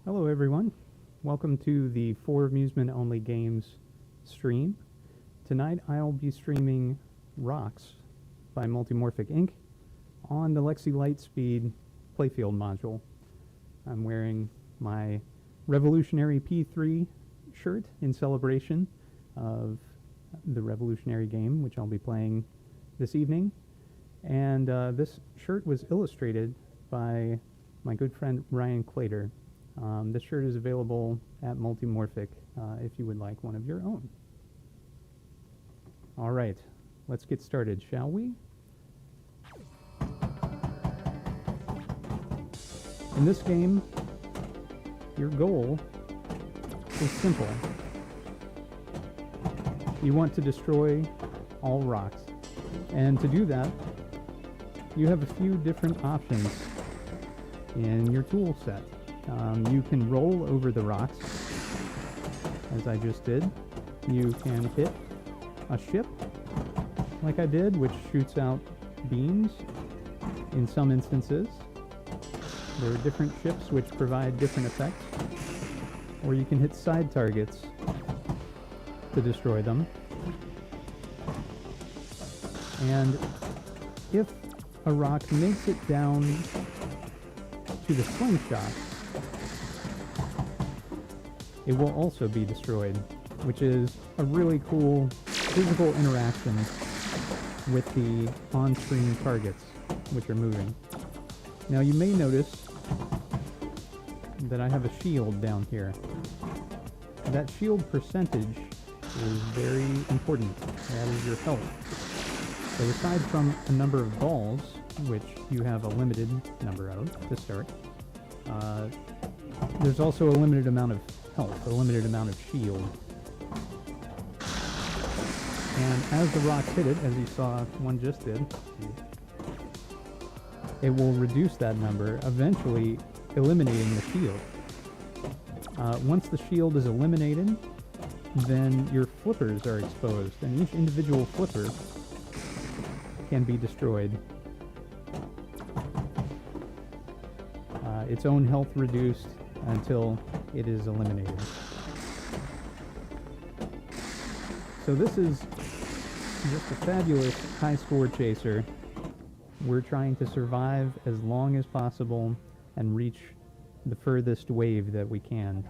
Hello everyone, welcome to the For Amusement Only Games stream. Tonight I'll be streaming ROCs by Multimorphic Inc. on the Lexy Lightspeed playfield module. I'm wearing my Revolutionary P3 shirt in celebration of the Revolutionary game, which I'll be playing this evening. And this shirt was illustrated by my good friend Ryan Clater. This shirt is available at Multimorphic if you would like one of your own. All right, let's get started, shall we? In this game, your goal is simple. You want to destroy all rocks. And to do that, you have a few different options in your tool set. You can roll over the rocks, as I just did. You can hit a ship, like I did, which shoots out beams in some instances. There are different ships which provide different effects. Or you can hit side targets to destroy them. And if a rock makes it down to the slingshot, it will also be destroyed, which is a really cool physical interaction with the on-screen targets, which are moving. Now you may notice that I have a shield down here. That shield percentage is very important. That is your health. So aside from a number of balls, which you have a limited number of to start, there's also a limited amount of health, a limited amount of shield. And as the rocks hit it, as you saw one just did, it will reduce that number, eventually eliminating the shield. Once the shield is eliminated, then your flippers are exposed, and each individual flipper can be destroyed. Its own health reduced until it is eliminated. So this is just a fabulous high score chaser. We're trying to survive as long as possible and reach the furthest wave that we can.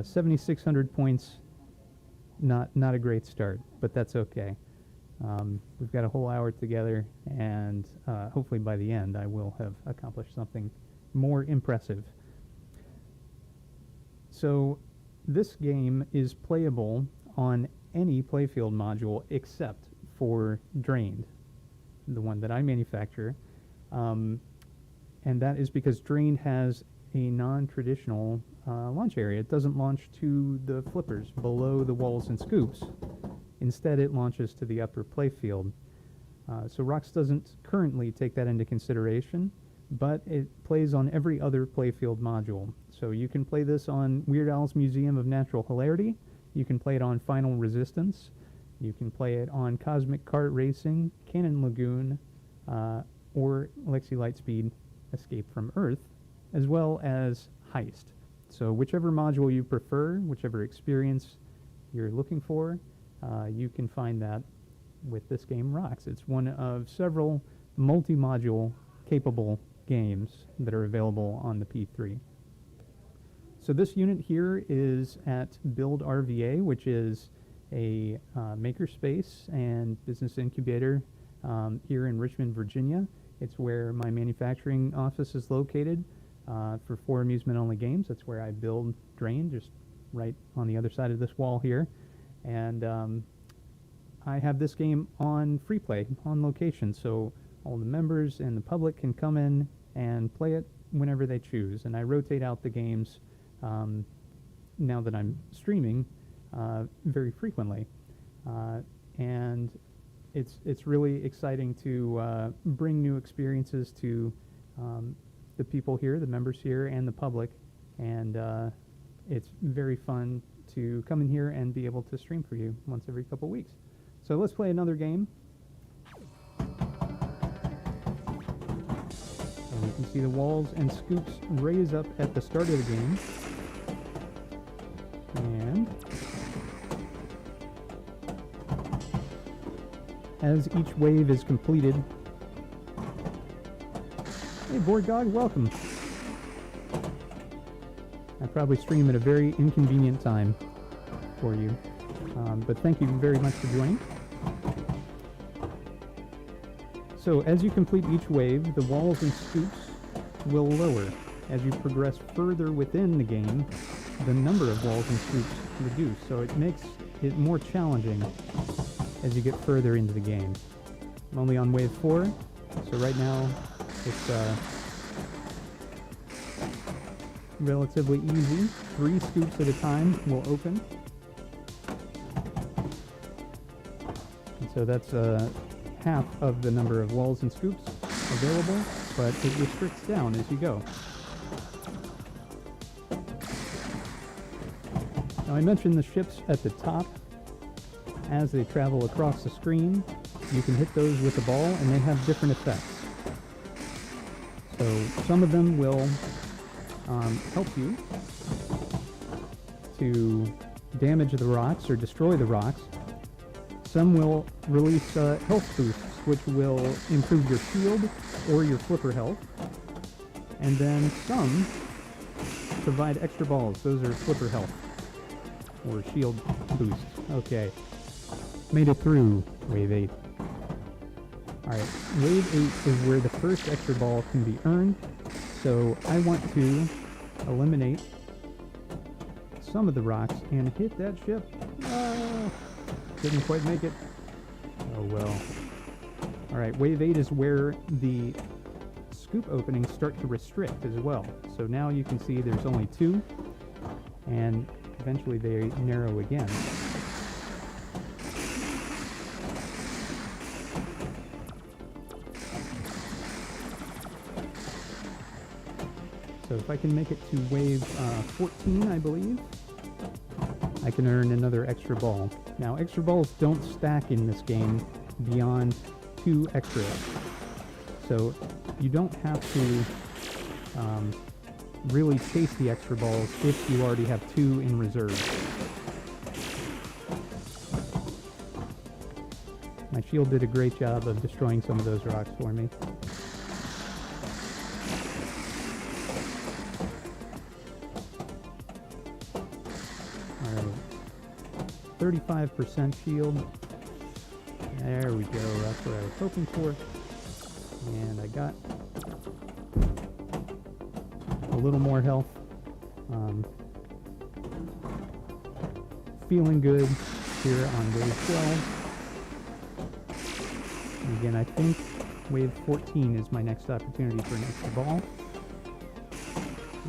7,600 points, not a great start, but that's okay. We've got a whole hour together, and hopefully by the end I will have accomplished something more impressive. So this game is playable on any playfield module except for Drained, the one that I manufacture. And that is because Drained has a non-traditional launch area. It doesn't launch to the flippers below the walls and scoops. Instead, it launches to the upper playfield. So ROCs doesn't currently take that into consideration, but it plays on every other playfield module. So you can play this on Weird Al's Museum of Natural Hilarity, you can play it on Final Resistance, you can play it on Cosmic Kart Racing, Cannon Lagoon, or Lexy Lightspeed Escape from Earth, as well as Heist. So whichever module you prefer, whichever experience you're looking for, you can find that with this game ROCs. It's one of several multi-module capable games that are available on the P3. So this unit here is at Build RVA, which is a makerspace and business incubator here in Richmond, Virginia. It's where my manufacturing office is located for Amusement Only Games. That's where I build Drain, just right on the other side of this wall here. And I have this game on free play, on location, so all the members and the public can come in and play it whenever they choose. And I rotate out the games now that I'm streaming very frequently. And it's really exciting to bring new experiences to the people here, the members here, and the public. And it's very fun to come in here and be able to stream for you once every couple weeks. So let's play another game. And you can see the walls and scoops raise up at the start of the game. And as each wave is completed... Hey, Board God, welcome. I probably stream at a very inconvenient time for you, but thank you very much for joining. So as you complete each wave, the walls and scoops will lower. As you progress further within the game, the number of walls and scoops reduce, so it makes it more challenging as you get further into the game. I'm only on wave 4, so right now it's relatively easy. 3 scoops at a time will open. And so that's half of the number of walls and scoops available, but it restricts down as you go. Now I mentioned the ships at the top. As they travel across the screen, you can hit those with a ball and they have different effects. So some of them will help you to damage the rocks or destroy the rocks. Some will release health boosts, which will improve your shield or your flipper health. And then some provide extra balls. Those are flipper health or shield boosts. Okay. Made it through wave 8. Alright, wave 8 is where the first extra ball can be earned. So I want to eliminate some of the rocks and hit that ship. Didn't quite make it. Oh well. Alright, wave 8 is where the scoop openings start to restrict as well. So now you can see there's only 2, and eventually they narrow again. So if I can make it to wave 14, I believe, I can earn another extra ball. Now, extra balls don't stack in this game beyond 2 extra. So you don't have to really chase the extra balls if you already have 2 in reserve. My shield did a great job of destroying some of those rocks for me. Alright. 35% shield. There we go, that's what I was hoping for. And I got a little more health. Feeling good here on wave 12. And again, I think wave 14 is my next opportunity for an extra ball.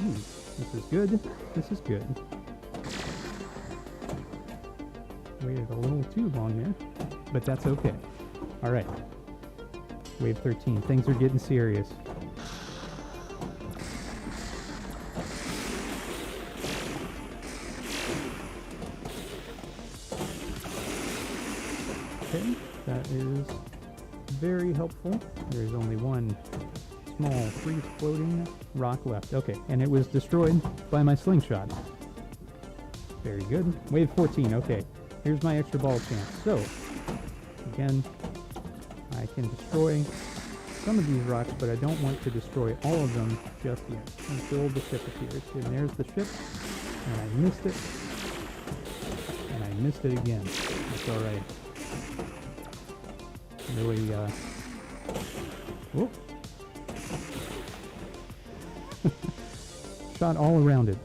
Ooh, this is good. This is good. Waited a little too long here, but that's okay. Alright. Wave 13. Things are getting serious. Okay, that is very helpful. There's only one small free-floating rock left. Okay, and it was destroyed by my slingshot. Very good. Wave 14, okay. Here's my extra ball chance. So, again, I can destroy some of these rocks, but I don't want to destroy all of them just yet until the ship appears. And there's the ship, and I missed it, and I missed it again. That's alright. Really, whoop. Shot all around it.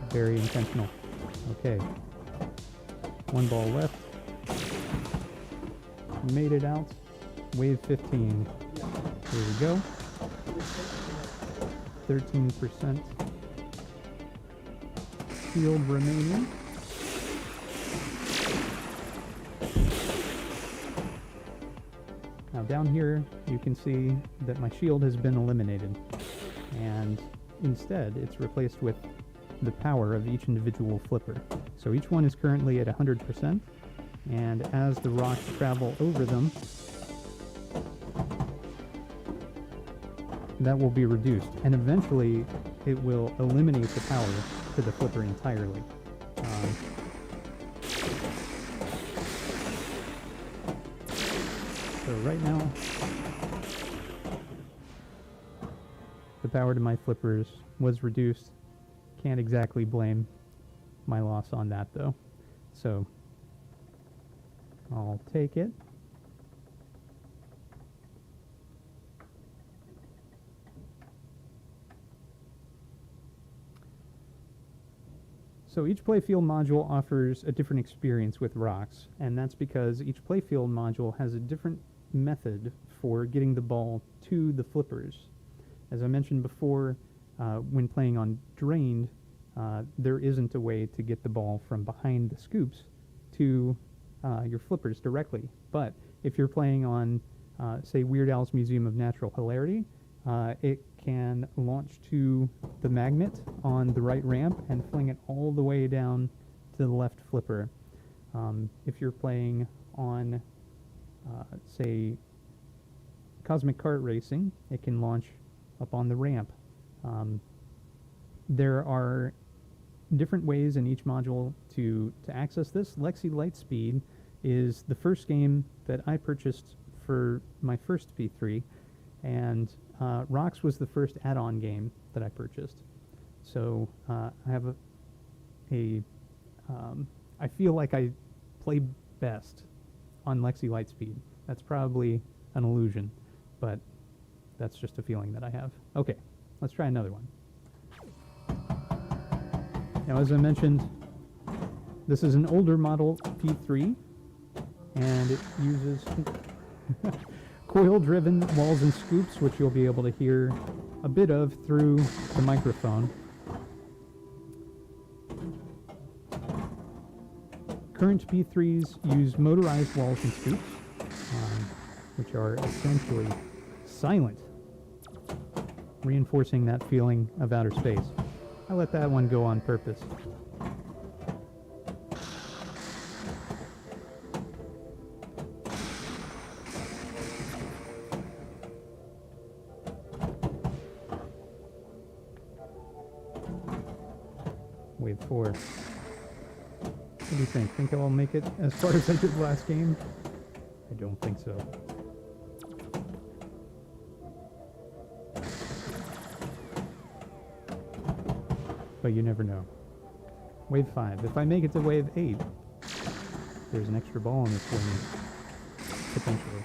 Very intentional. Okay. One ball left. Made it out. Wave 15. Here we go. 13% shield remaining. Now down here you can see that my shield has been eliminated, and instead it's replaced with the power of each individual flipper. So each one is currently at 100%, and as the rocks travel over them, that will be reduced, and eventually it will eliminate the power to the flipper entirely. So right now, the power to my flippers was reduced. Can't exactly blame my loss on that though. So I'll take it. So each playfield module offers a different experience with ROCs, and that's because each playfield module has a different method for getting the ball to the flippers. As I mentioned before, when playing on Drained, there isn't a way to get the ball from behind the scoops to your flippers directly. But if you're playing on, say, Weird Al's Museum of Natural Hilarity, it can launch to the magnet on the right ramp and fling it all the way down to the left flipper. If you're playing on, say, Cosmic Kart Racing, it can launch up on the ramp. There are different ways in each module to access this. Lexy Lightspeed is the first game that I purchased for my first P3, and ROCs was the first add-on game that I purchased. So I have I feel like I play best on Lexy Lightspeed. That's probably an illusion, but that's just a feeling that I have. Okay, let's try another one. Now, as I mentioned, this is an older model P3, and it uses coil-driven walls and scoops, which you'll be able to hear a bit of through the microphone. Current P3s use motorized walls and scoops, which are essentially silent, reinforcing that feeling of outer space. I let that one go on purpose. Wave 4. What do you think? Think I'll make it as far as I did last game? I don't think so. But you never know. Wave 5. If I make it to wave 8, there's an extra ball in this for me. Potentially.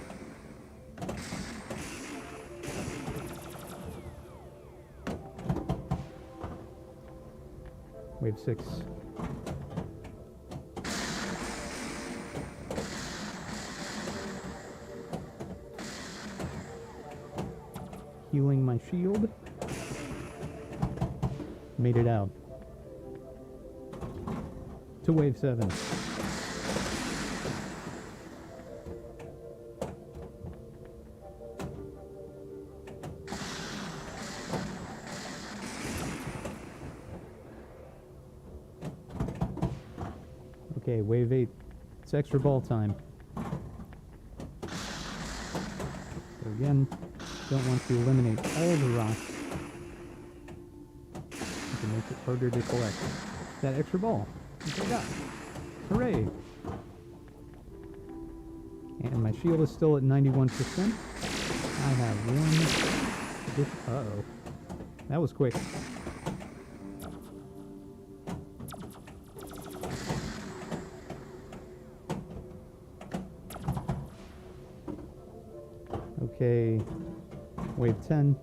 Wave 6. Healing my shield. Made it out. To wave 7. Okay, wave 8. It's extra ball time. So again, don't want to eliminate all the rocks to make it harder to collect. That extra ball. Which I got. Hooray! And my shield is still at 91%. I have one. Uh-oh. That was quick. Okay. Wave 10.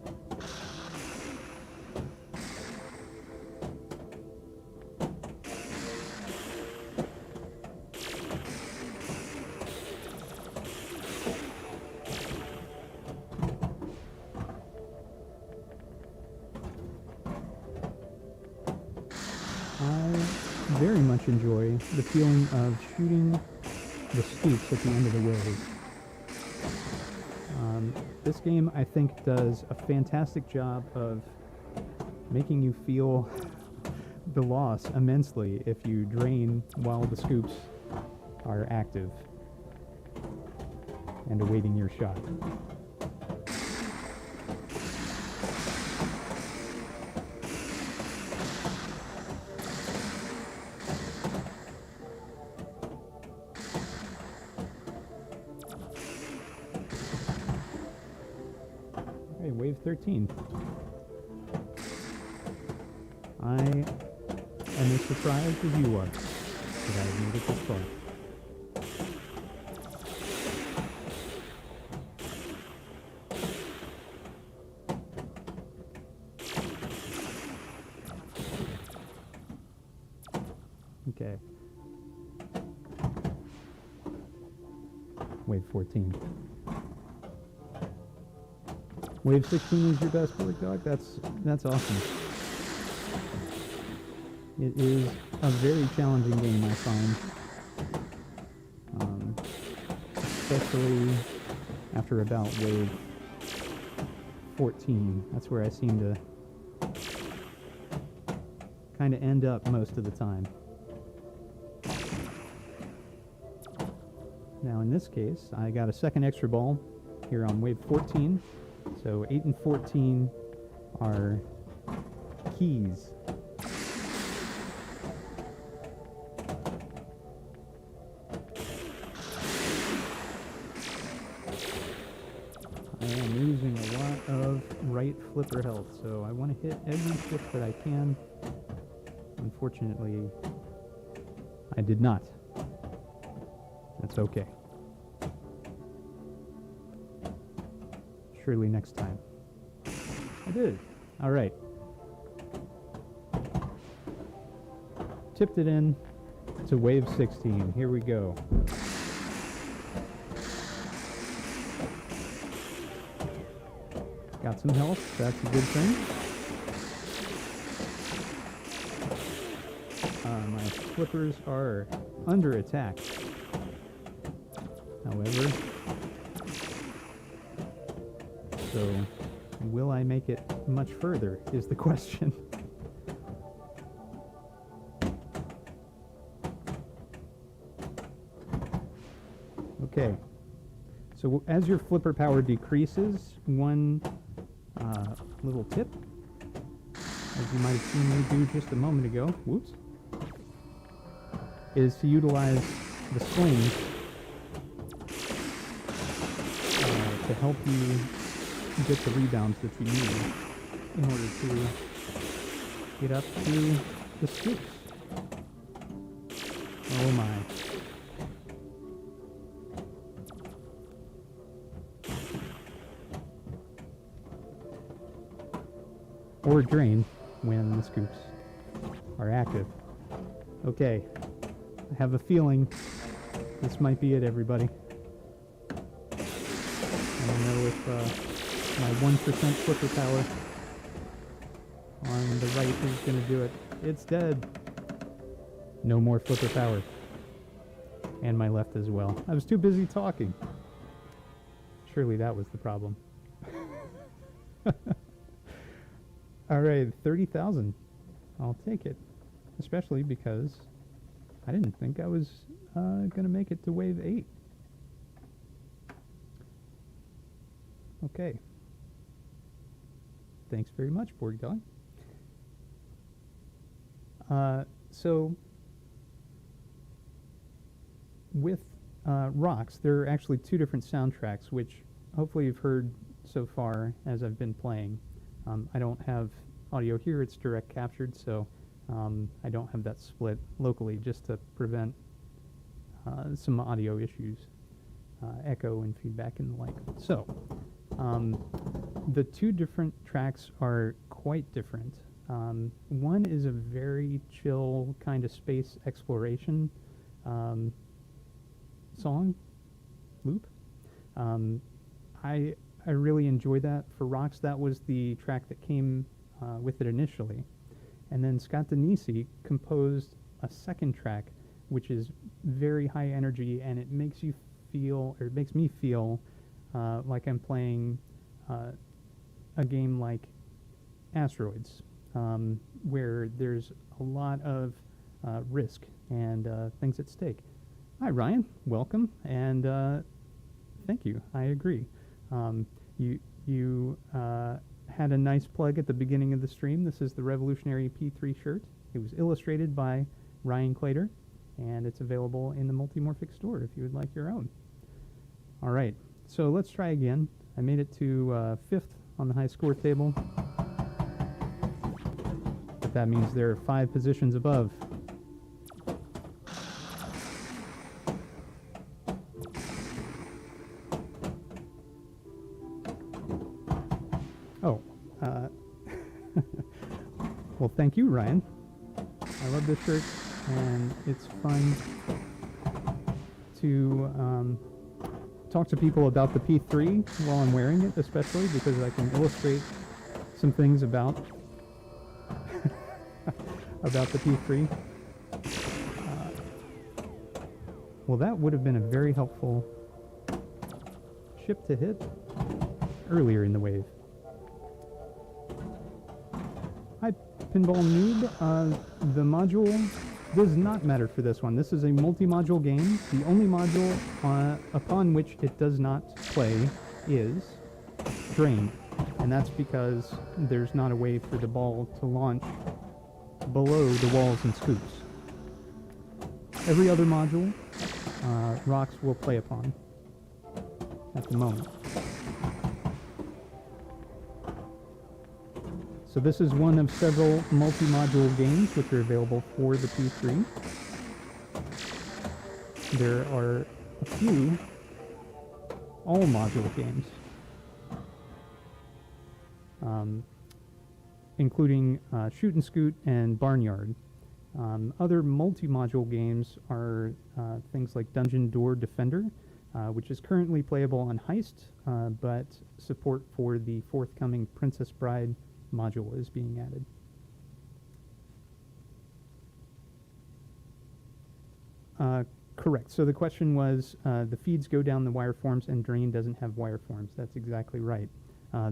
I very much enjoy the feeling of shooting the scoops at the end of the wave. This game, I think, does a fantastic job of making you feel the loss immensely if you drain while the scoops are active and awaiting your shot. 13. I am as surprised as you are that I have made it this far. Okay. Wave 14. Wave 16 is your best board, dog? That's awesome. It is a very challenging game, I find. Especially after about wave 14. That's where I seem to kind of end up most of the time. Now in this case, I got a second extra ball here on wave 14. So 8 and 14 are keys. I am losing a lot of right flipper health, so I want to hit every flip that I can. Unfortunately, I did not. That's okay. Surely next time. I did. All right. Tipped it in to wave 16. Here we go. Got some health. That's a good thing. My flippers are under attack. However, so will I make it much further is the question. Okay, so as your flipper power decreases, one little tip, as you might have seen me do just a moment ago, whoops, is to utilize the sling to help you get the rebounds that you need in order to get up to the scoops. Oh my. Or drain when the scoops are active. Okay, I have a feeling this might be it, everybody. I don't know if my 1% flipper power on the right is going to do it. It's dead. No more flipper power. And my left as well. I was too busy talking. Surely that was the problem. All right, 30,000. I'll take it. Especially because I didn't think I was going to make it to wave 8. Okay. Thanks very much, Board Dog. So, with ROCs, there are actually two different soundtracks, which hopefully you've heard so far as I've been playing. I don't have audio here, it's direct captured, so I don't have that split locally just to prevent some audio issues, echo and feedback and the like. So, the two different tracks are quite different. One is a very chill kind of space exploration song, loop. I really enjoy that. For ROCs, that was the track that came with it initially. And then Scott Denisi composed a second track, which is very high energy, and it makes you feel, or it makes me feel like I'm playing a game like Asteroids, where there's a lot of risk and things at stake. Hi, Ryan. Welcome, and thank you. I agree. You had a nice plug at the beginning of the stream. This is the Revolutionary P3 shirt. It was illustrated by Ryan Clater, and it's available in the Multimorphic store if you would like your own. All right, so let's try again. I made it to 5th on the high score table. But that means they're 5 positions above. Oh, well, thank you, Ryan. I love this shirt, and it's fun to talk to people about the P3 while I'm wearing it, especially because I can illustrate some things about about the P3. Well, that would have been a very helpful ship to hit earlier in the wave. Hi, Pinball Noob. The module does not matter for this one. This is a multi-module game. The only module upon which it does not play is Drain. And that's because there's not a way for the ball to launch below the walls and scoops. Every other module, ROCs will play upon at the moment. So this is one of several multi-module games which are available for the P3. There are a few all-module games, including Shoot and Scoot and Barnyard. Other multi-module games are things like Dungeon Door Defender, which is currently playable on Heist, but support for the forthcoming Princess Bride module is being added. Correct. So the question was, the feeds go down the wire forms and Drain doesn't have wire forms. That's exactly right.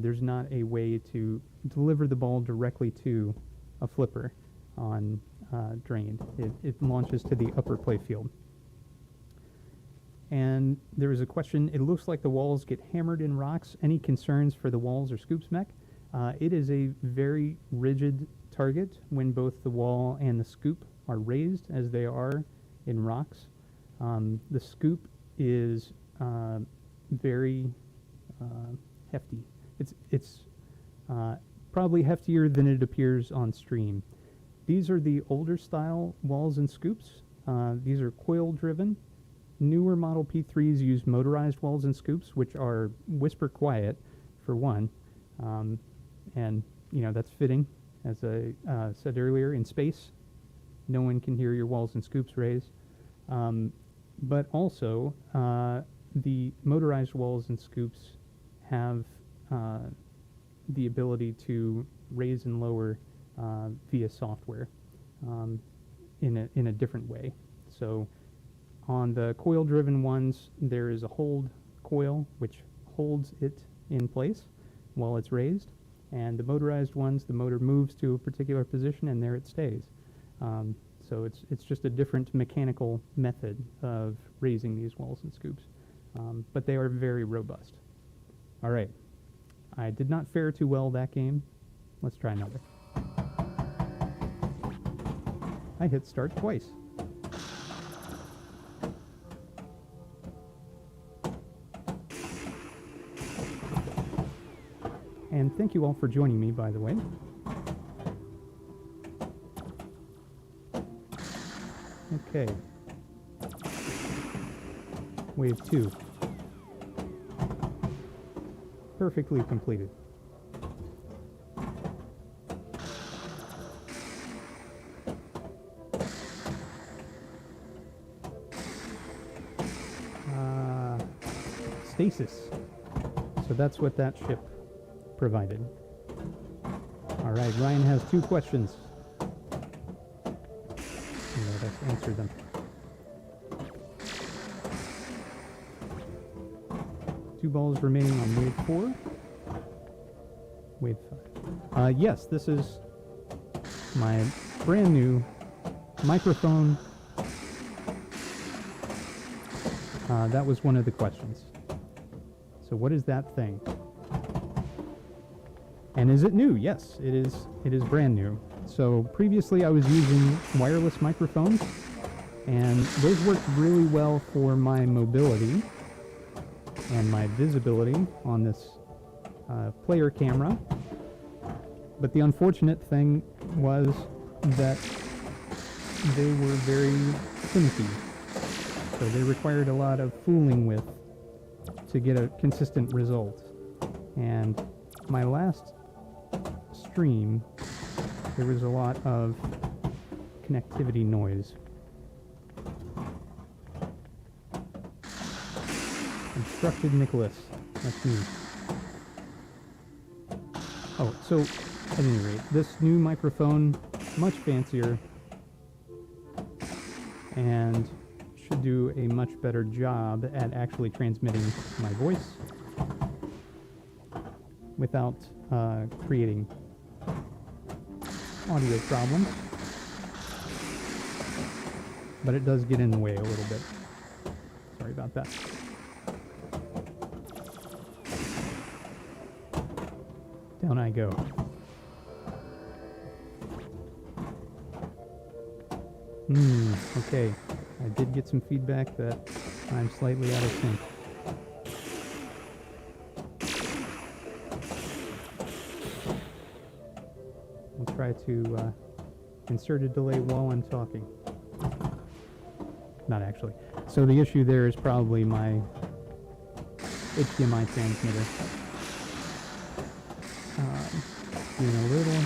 There's not a way to deliver the ball directly to a flipper on Drained. It launches to the upper playfield. And there was a question, it looks like the walls get hammered in ROCs. Any concerns for the walls or scoops mech? It is a very rigid target when both the wall and the scoop are raised, as they are in ROCs. The scoop is very hefty. It's probably heftier than it appears on stream. These are the older style walls and scoops. These are coil driven. Newer model P3s use motorized walls and scoops, which are whisper quiet, for one. And, you know, that's fitting. As I said earlier, in space, no one can hear your walls and scoops raise. But also, the motorized walls and scoops have the ability to raise and lower via software in a different way. So on the coil-driven ones, there is a hold coil which holds it in place while it's raised. And the motorized ones, the motor moves to a particular position and there it stays. So it's just a different mechanical method of raising these walls and scoops. But they are very robust. All right. I did not fare too well that game. Let's try another. I hit start twice. And thank you all for joining me, by the way. Okay. Wave 2. Perfectly completed. Stasis. So that's what that ship provided. All right, Ryan has 2 questions. Let us answer them. Two balls remaining on wave 4. Wave 5. Yes, this is my brand new microphone. That was one of the questions. So what is that thing? And is it new? Yes, it is. It is brand new. So previously I was using wireless microphones, and those worked really well for my mobility and my visibility on this player camera. But the unfortunate thing was that they were very finicky. So they required a lot of fooling with to get a consistent result. And my last stream, there was a lot of connectivity noise. Instructed Nicholas. That's me. Oh, so at any rate, this new microphone, much fancier, and should do a much better job at actually transmitting my voice without creating audio problems. But it does get in the way a little bit. Sorry about that. Down I go. Okay. I did get some feedback that I'm slightly out of sync. I'll try to insert a delay while I'm talking. Not actually. So the issue there is probably my HDMI transmitter. Being a little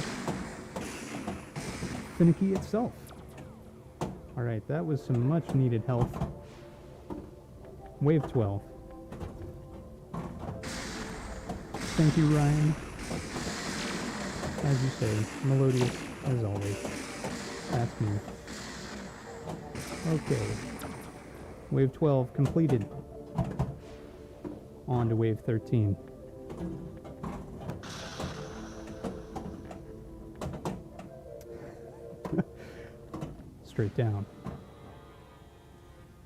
finicky itself. Alright, that was some much needed health. Wave 12. Thank you, Ryan. As you say, melodious as always. That's me. Okay. Wave 12 completed. On to wave 13. Straight down.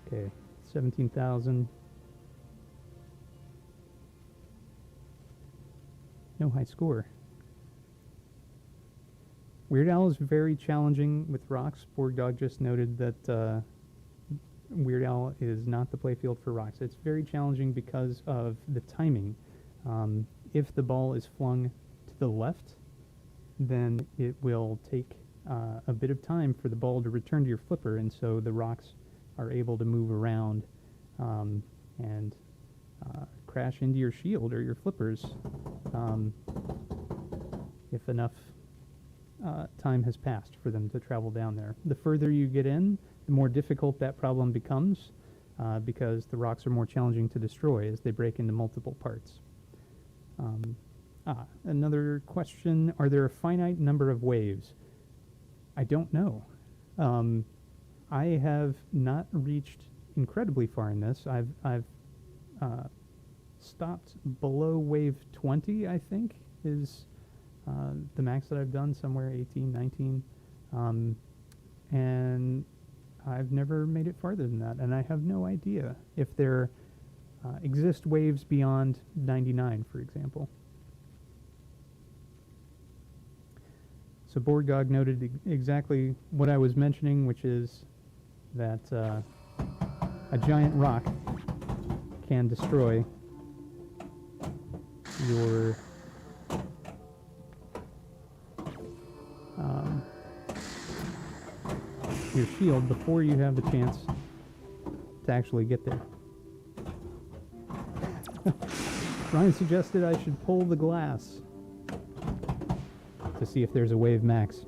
Okay, 17,000. No high score. Weird Al is very challenging with rocks. Borgdog just noted that Weird Al is not the playfield for rocks. It's very challenging because of the timing. If the ball is flung to the left, then it will take a bit of time for the ball to return to your flipper, and so the rocks are able to move around and crash into your shield or your flippers if enough time has passed for them to travel down there. The further you get in, the more difficult that problem becomes because the rocks are more challenging to destroy as they break into multiple parts. Another question, are there a finite number of waves? I don't know. I have not reached incredibly far in this. I've stopped below wave 20, I think, is the max that I've done, somewhere 18, 19. And I've never made it farther than that, and I have no idea if there exist waves beyond 99, for example. So Borgog noted exactly what I was mentioning, which is that a giant rock can destroy your shield before you have the chance to actually get there. Ryan suggested I should pull the glass to see if there's a wave max.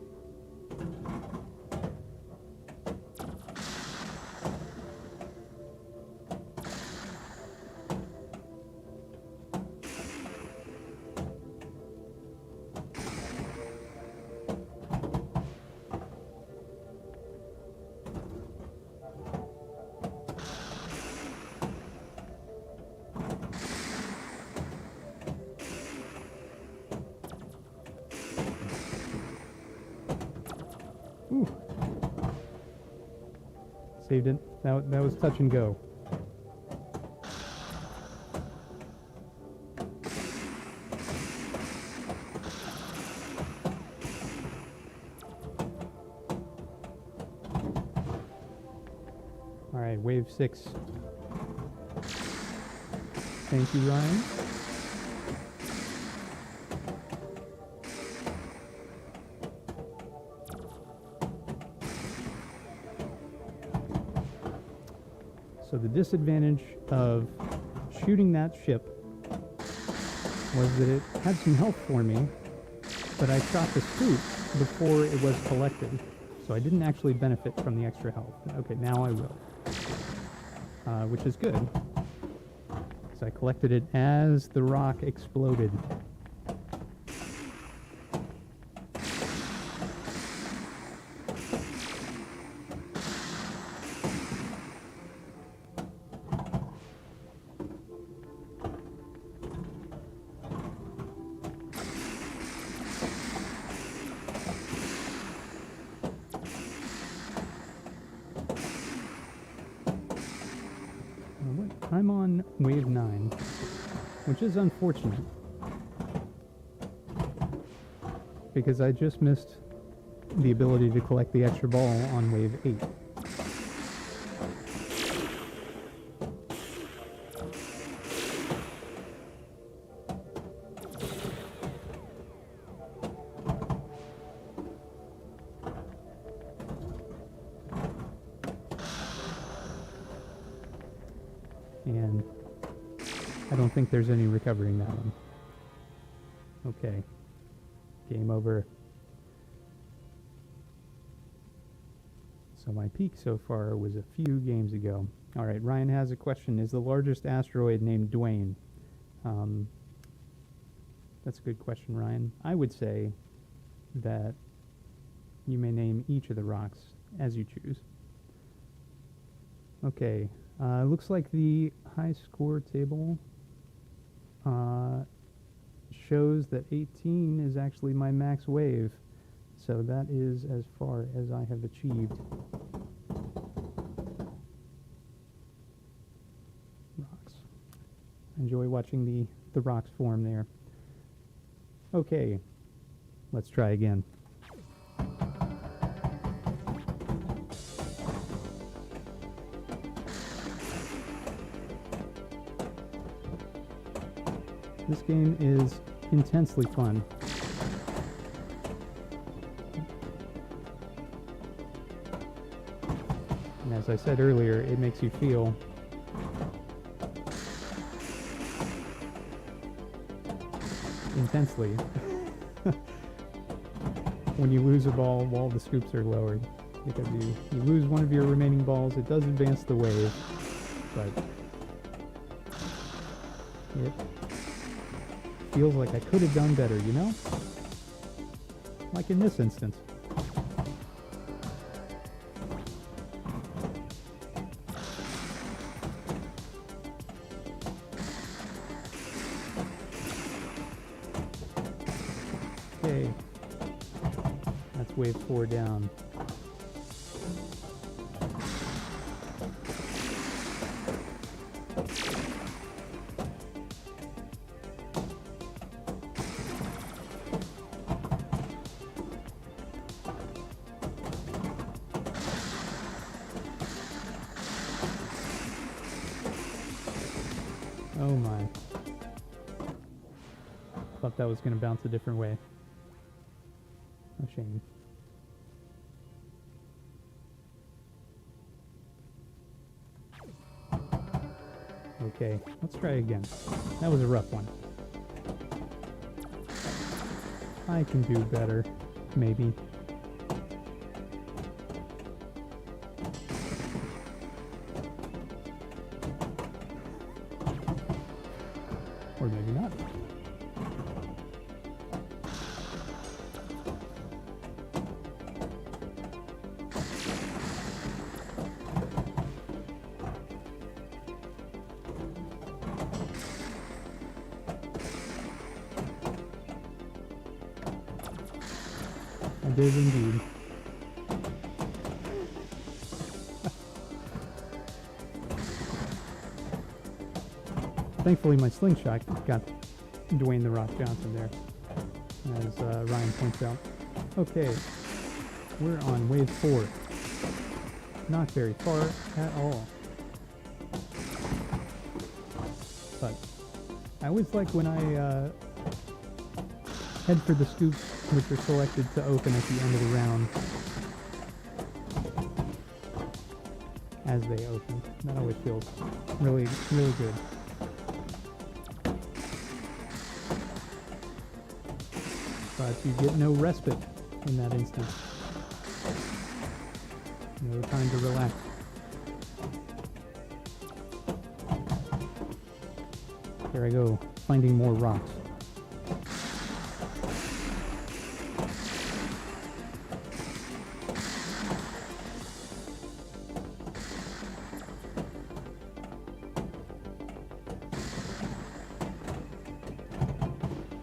Ooh. Saved it. That was touch and go. All right, wave 6. Thank you, Ryan. So the disadvantage of shooting that ship was that it had some health for me, but I shot the scoop before it was collected. So I didn't actually benefit from the extra health. Okay, now I will. Which is good. So I collected it as the rock exploded. I'm on wave 9, which is unfortunate because I just missed the ability to collect the extra ball on wave 8. And I don't think there's any recovering that one. Okay. Game over. So my peak so far was a few games ago. All right, Ryan has a question. Is the largest asteroid named Dwayne? That's a good question, Ryan. I would say that you may name each of the rocks as you choose. Okay. Looks like the high score table shows that 18 is actually my max wave. So that is as far as I have achieved. Rocks. Enjoy watching the rocks form there. Okay, let's try again. This game is intensely fun. And as I said earlier, it makes you feel intensely when you lose a ball while the scoops are lowered. Because you lose one of your remaining balls, it does advance the wave, but it feels like I could have done better, you know? Like in this instance. Okay. That's wave 4 down. Oh my. Thought that was going to bounce a different way. A shame. Okay, let's try again. That was a rough one. I can do better, maybe. Or maybe not. I did indeed. Thankfully, my slingshot got Dwayne "The Rock" Johnson there, as Ryan points out. Okay, we're on wave 4. Not very far at all. But I always like when I head for the scoops, which are selected to open at the end of the round. as they open. That always feels really, really good. But you get no respite in that instance. No time to relax. Here I go, finding more rocks.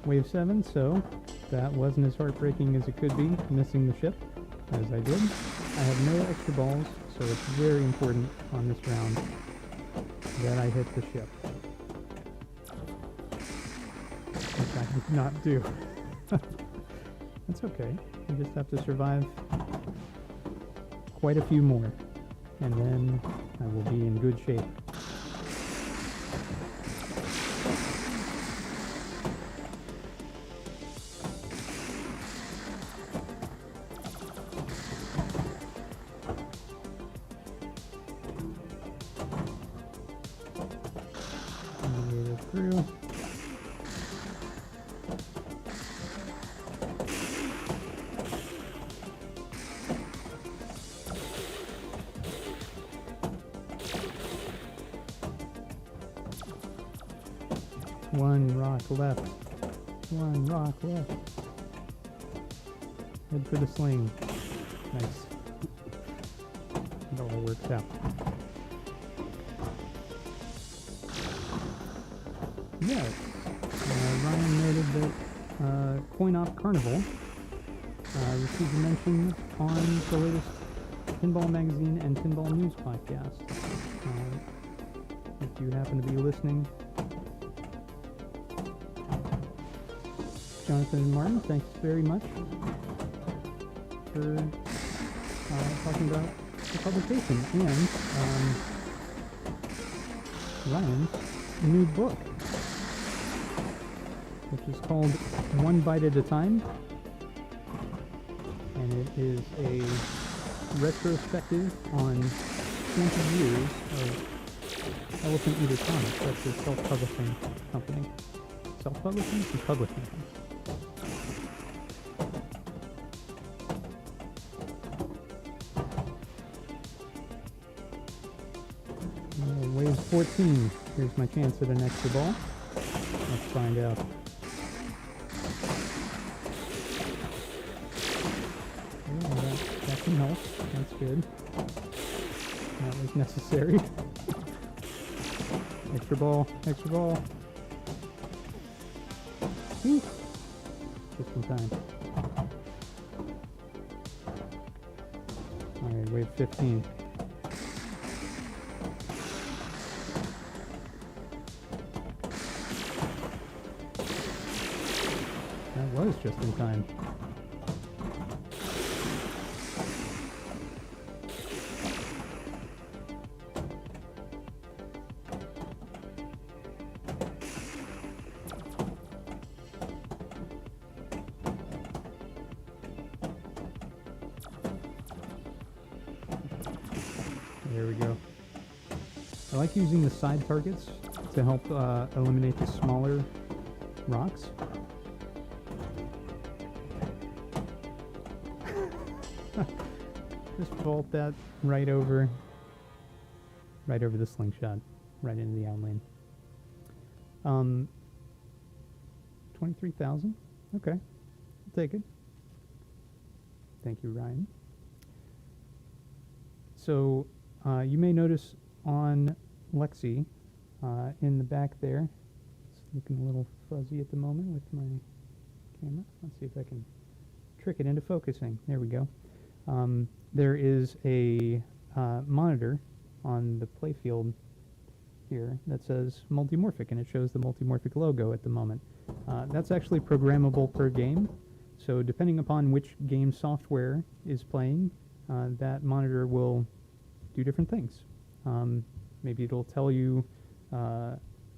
Wave 7, so that wasn't as heartbreaking as it could be, missing the ship, as I did. I have no extra balls, so it's very important on this round that I hit the ship. Which I did not do. That's okay. You just have to survive quite a few more, and then I will be in good shape. Through. One rock left. One rock left. Head for the sling. Nice. It all works out. Yes. Ryan noted that Coin-Op Carnival received a mention on the latest Pinball Magazine and Pinball News podcast. If you happen to be listening, Jonathan and Martin, thanks very much for talking about the publication and Ryan's new book, which is called One Bite at a Time, and it is a retrospective on 20 years of Elephant Eater Comics. That's his self-publishing company. Self-publishing and publishing company. Wave 14. Here's my chance at an extra ball. Let's find out. That can help. That's good. That was necessary. Extra ball. Extra ball. Whew. Just in time. Alright, wave 15. That was just in time. There we go. I like using the side targets to help eliminate the smaller rocks. Just vault that right over the slingshot, right into the out lane. 23,000. Okay, I'll take it. Thank you, Ryan. So you may notice on Lexy in the back there, it's looking a little fuzzy at the moment with my camera. Let's see if I can trick it into focusing. There we go. There is a monitor on the playfield here that says Multimorphic, and it shows the Multimorphic logo at the moment. That's actually programmable per game, so depending upon which game software is playing, that monitor will do different things. Maybe it'll tell you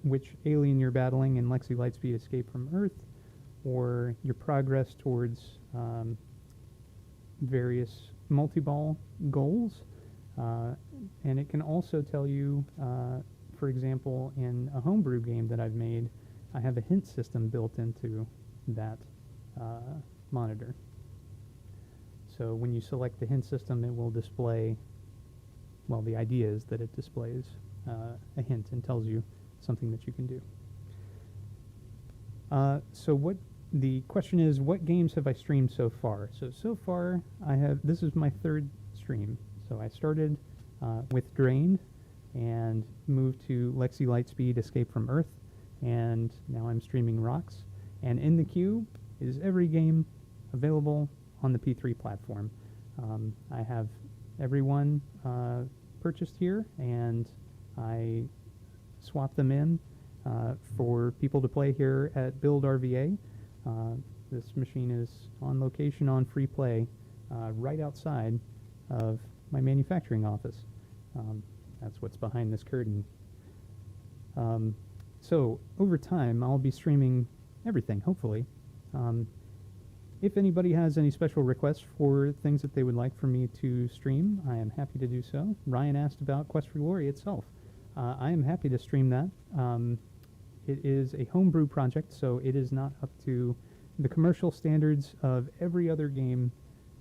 which alien you're battling in Lexy Lightspeed Escape from Earth, or your progress towards various multi-ball goals. And it can also tell you, for example, in a homebrew game that I've made, I have a hint system built into that monitor. So when you select the hint system, it will display, well, the idea is that it displays a hint and tells you something that you can do. So what the question is, what games have I streamed so far? So far, this is my third stream. So I started with Drained and moved to Lexy Lightspeed Escape from Earth, and now I'm streaming ROCs. And in the queue is every game available on the P3 platform. I have everyone purchased here, and I swap them in for people to play here at Build RVA. This machine is on location on free play right outside of my manufacturing office. That's what's behind this curtain. So over time, I'll be streaming everything, hopefully. If anybody has any special requests for things that they would like for me to stream, I am happy to do so. Ryan asked about Quest for Glory itself. I am happy to stream that. It is a homebrew project, so it is not up to the commercial standards of every other game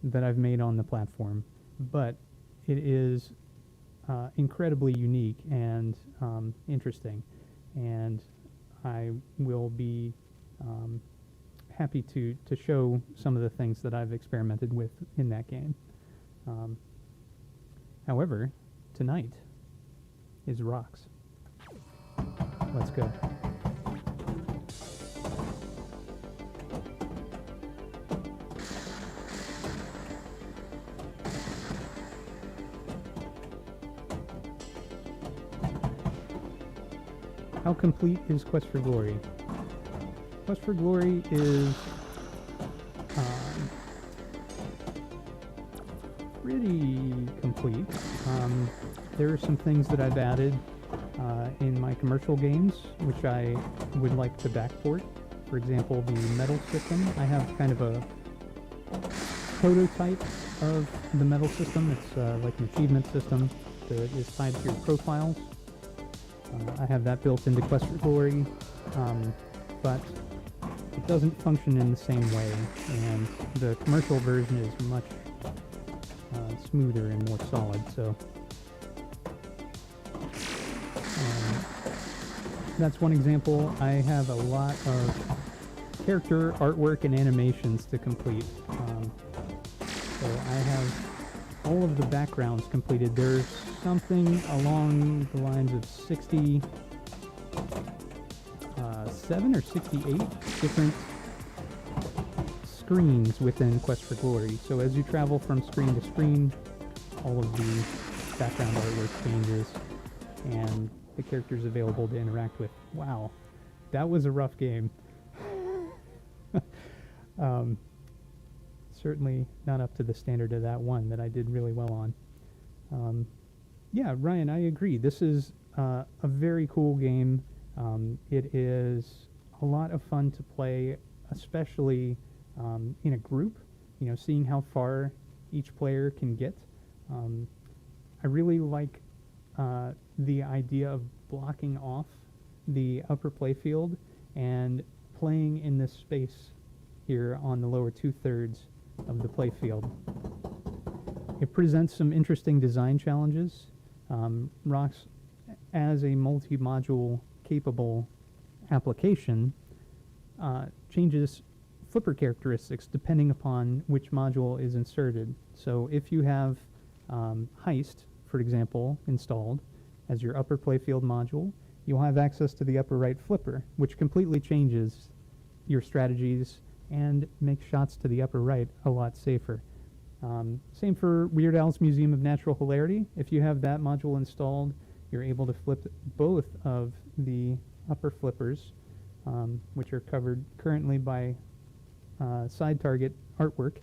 that I've made on the platform, but it is incredibly unique and interesting, and I will be happy to show some of the things that I've experimented with in that game. However, tonight is ROCs. Let's go. How complete is Quest for Glory? Quest for Glory is pretty complete. There are some things that I've added in my commercial games, which I would like to backport. For example, the medal system. I have kind of a prototype of the medal system. It's like an achievement system that is tied to your profiles. I have that built into Quest for Glory, but it doesn't function in the same way, and the commercial version is much smoother and more solid. So that's one example. I have a lot of character artwork and animations to complete. So I have all of the backgrounds completed. There's something along the lines of 67 or 68 different screens within Quest for Glory. So as you travel from screen to screen, all of the background artwork changes and the characters available to interact with. Wow, that was a rough game. Certainly not up to the standard of that one that I did really well on. Yeah, Ryan, I agree. This is a very cool game. It is a lot of fun to play, especially in a group, you know, seeing how far each player can get. I really like the idea of blocking off the upper playfield and playing in this space here on the lower two-thirds of the playfield. It presents some interesting design challenges. ROCs, as a multi-module capable application, changes flipper characteristics depending upon which module is inserted. So if you have Heist, for example, installed as your upper playfield module, you'll have access to the upper right flipper, which completely changes your strategies and makes shots to the upper right a lot safer. Same for Weird Al's Museum of Natural Hilarity. If you have that module installed, you're able to flip both of the upper flippers, which are covered currently by side target artwork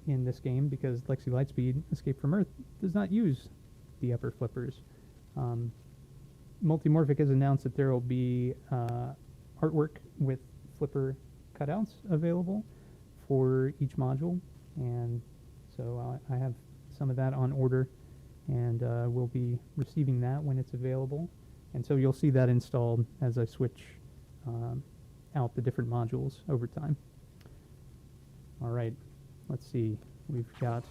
in this game, because Lexy Lightspeed Escape from Earth does not use the upper flippers. Multimorphic has announced that there will be artwork with flipper cutouts available for each module, and so I have some of that on order, and we'll be receiving that when it's available. And so you'll see that installed as I switch out the different modules over time. All right, let's see. We've got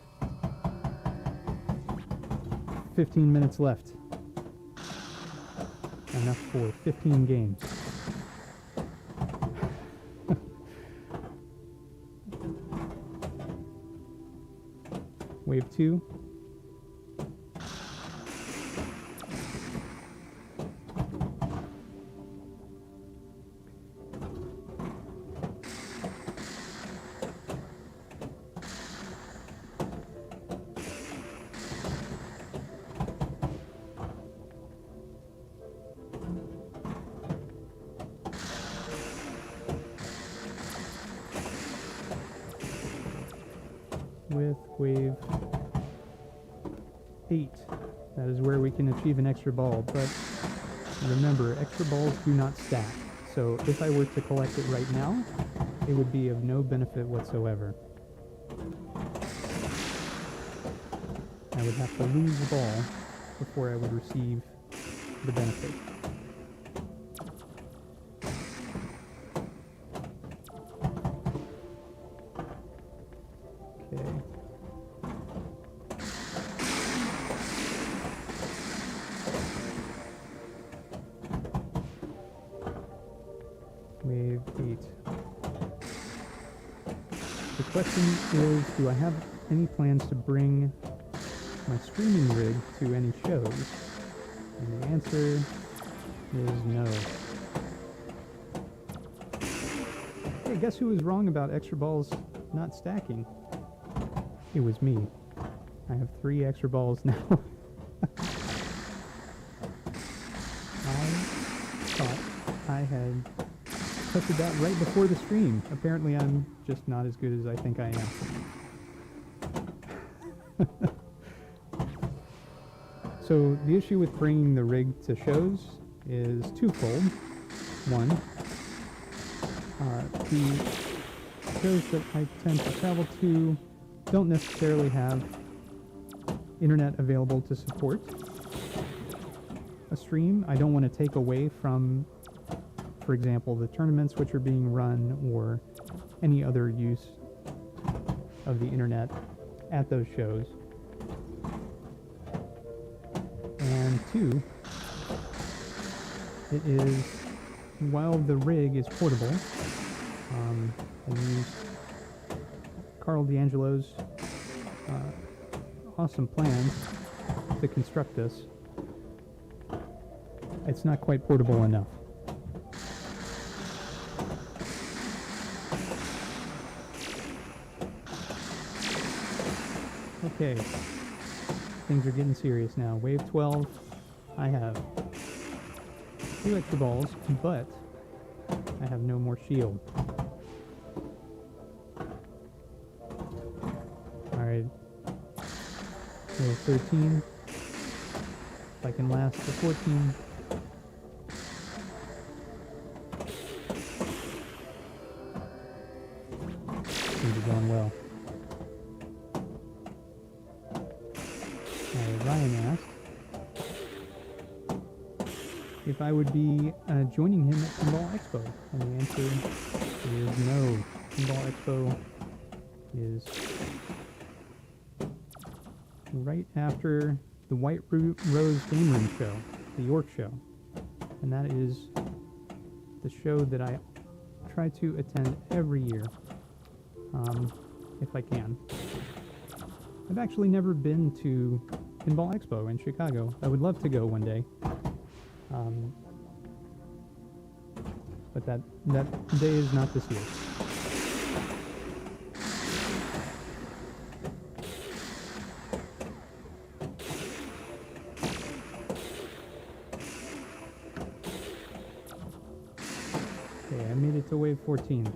15 minutes left. Enough for 15 games. Wave 2. With wave 8. That is where we can achieve an extra ball, but remember, extra balls do not stack. So if I were to collect it right now, it would be of no benefit whatsoever. I would have to lose the ball before I would receive the benefit. Wave 8. The question is, do I have any plans to bring my streaming rig to any shows? And the answer is no. Hey, guess who was wrong about extra balls not stacking? It was me. I have 3 extra balls now. I thought I had tested that right before the stream. Apparently I'm just not as good as I think I am. So the issue with bringing the rig to shows is twofold. One, the shows that I tend to travel to don't necessarily have internet available to support a stream. I don't want to take away from, for example, the tournaments which are being run or any other use of the internet at those shows. And 2, it is, while the rig is portable, I used Carl D'Angelo's awesome plans to construct this. It's not quite portable enough. Okay, things are getting serious now. Wave 12, I have 2 extra balls, but I have no more shield. Alright, wave 13, if I can last to 14. Things are going well. Ryan asked if I would be joining him at Pinball Expo, and the answer is no. Pinball Expo is right after the White Rose Game Room show, the York show, and that is the show that I try to attend every year, if I can. I've actually never been to Pinball Expo in Chicago. I would love to go one day. But that day is not this year. Okay, I made it to wave 14.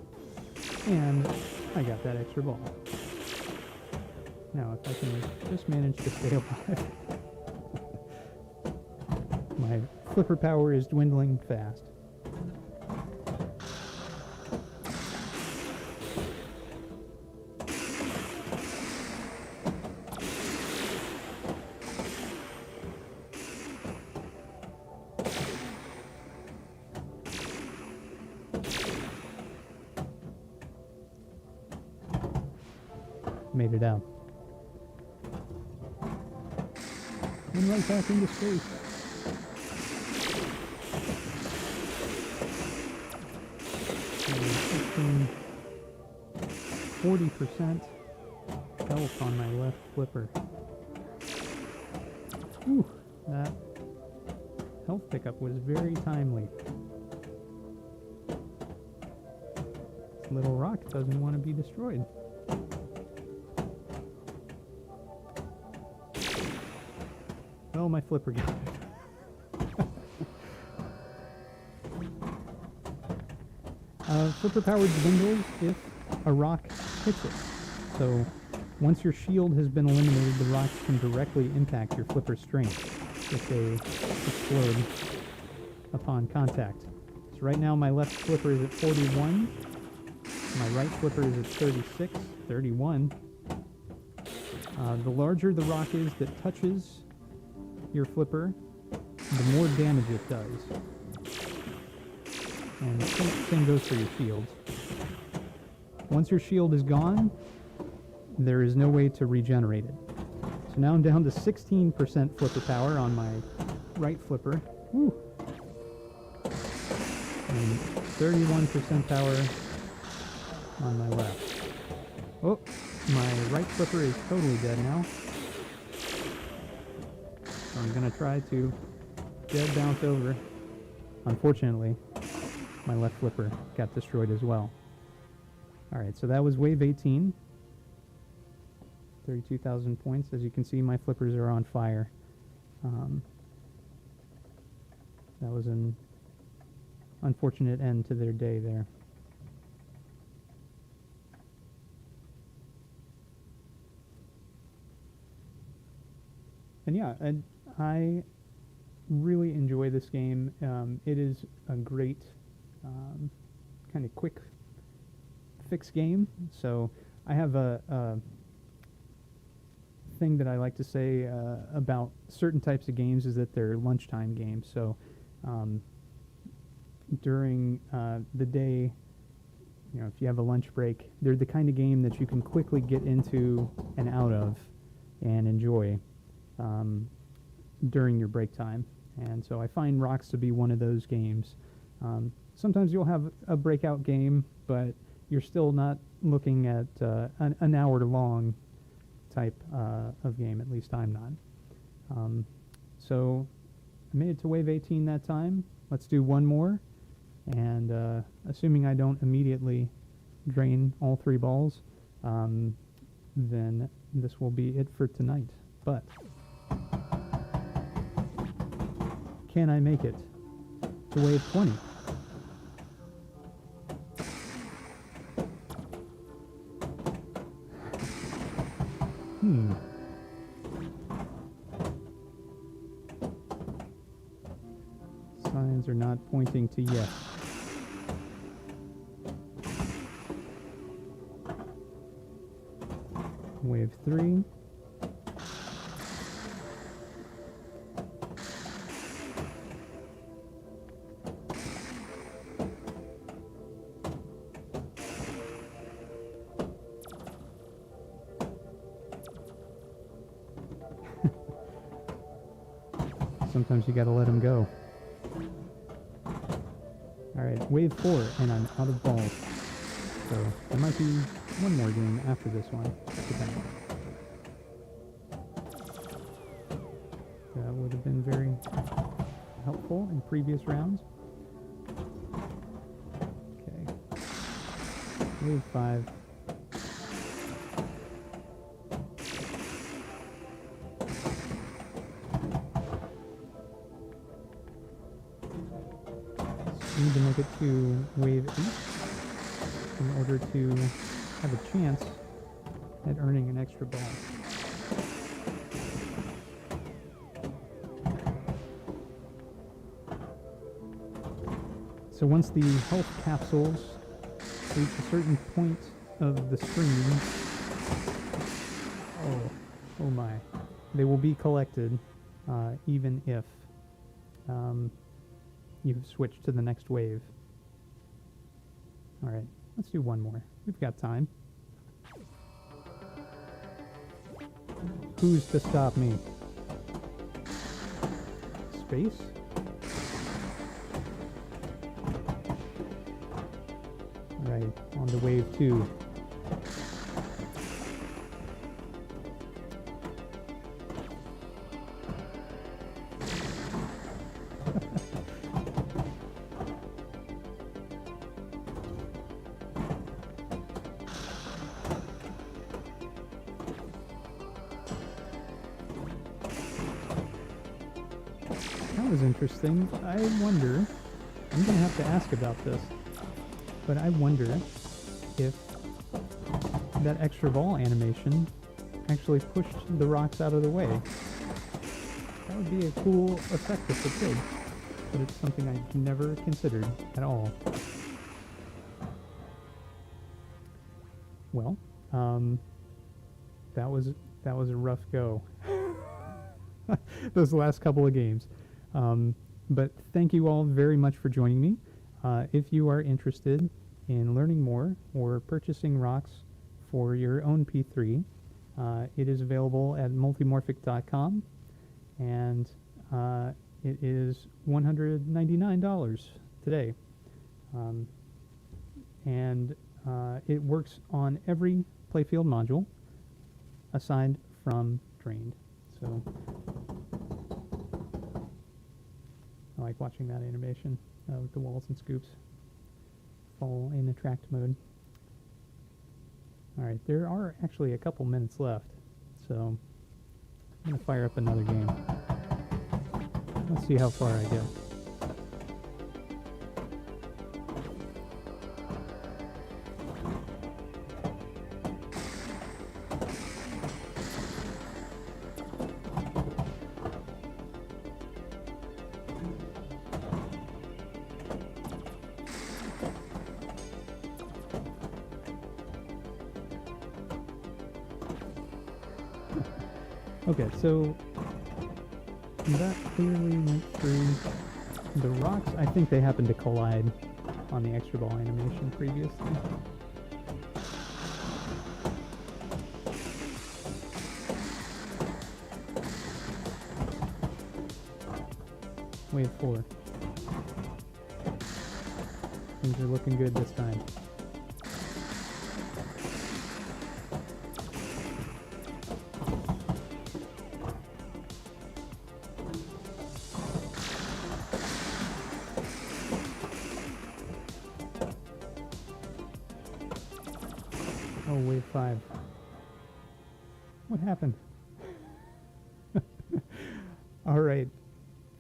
And I got that extra ball. Now, if I can just manage to stay alive. My flipper power is dwindling fast. Made it out. And right back into space. 40% health on my left flipper. Whew, that health pickup was very timely. This little rock doesn't want to be destroyed. Oh, my flipper got it. Flipper powered dwindles if a rock hits it. So once your shield has been eliminated, the rocks can directly impact your flipper strength if they explode upon contact. So right now my left flipper is at 41. My right flipper is at 36, 31. The larger the rock is that touches your flipper, the more damage it does. And the same goes for your shields. Once your shield is gone, there is no way to regenerate it. So now I'm down to 16% flipper power on my right flipper. Woo. And 31% power on my left. Oh, my right flipper is totally dead now. So I'm going to try to dead bounce over. Unfortunately, my left flipper got destroyed as well. Alright, so that was wave 18. 32,000 points. As you can see, my flippers are on fire. That was an unfortunate end to their day there. And yeah, I really enjoy this game. It is a great kind of quick fix game. So I have a thing that I like to say about certain types of games is that they're lunchtime games. So during the day, you know, if you have a lunch break, they're the kind of game that you can quickly get into and out of and enjoy during your break time. And so I find Rocks to be one of those games. Sometimes you'll have a breakout game, but you're still not looking at an hour-long type of game. At least I'm not. So I made it to wave 18 that time. Let's do one more. And assuming I don't immediately drain all 3 balls, then this will be it for tonight. But can I make it to wave 20? Signs are not pointing to yes. Wave 3. Sometimes you gotta let them go. Alright, wave 4, and I'm out of balls. So there might be one more game after this one. Depending. That would have been very helpful in previous rounds. Okay. Wave 5. Need to make it to wave 8 in order to have a chance at earning an extra ball. So once the health capsules reach a certain point of the screen, oh my, they will be collected even if you've switched to the next wave. Alright, let's do one more. We've got time. Who's to stop me? Space? Right, on to wave 2. That was interesting. I wonder, I'm going to have to ask about this, but I wonder if that extra ball animation actually pushed the rocks out of the way. That would be a cool effect if it did, but it's something I've never considered at all. Well, that was a rough go. Those last couple of games. But thank you all very much for joining me. If you are interested in learning more or purchasing rocks for your own P3, it is available at multimorphic.com, and it is $199 today. And it works on every playfield module aside from drained. So I like watching that animation with the walls and scoops fall in attract mode. Alright, there are actually a couple minutes left, so I'm going to fire up another game. Let's see how far I get. Okay, so that clearly went through the rocks. I think they happened to collide on the extra ball animation previously. Wave 4. Things are looking good this time. Oh, wave 5. What happened? All right.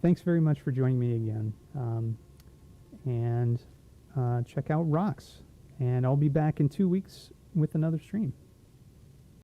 Thanks very much for joining me again. And check out ROCs. And I'll be back in 2 weeks with another stream.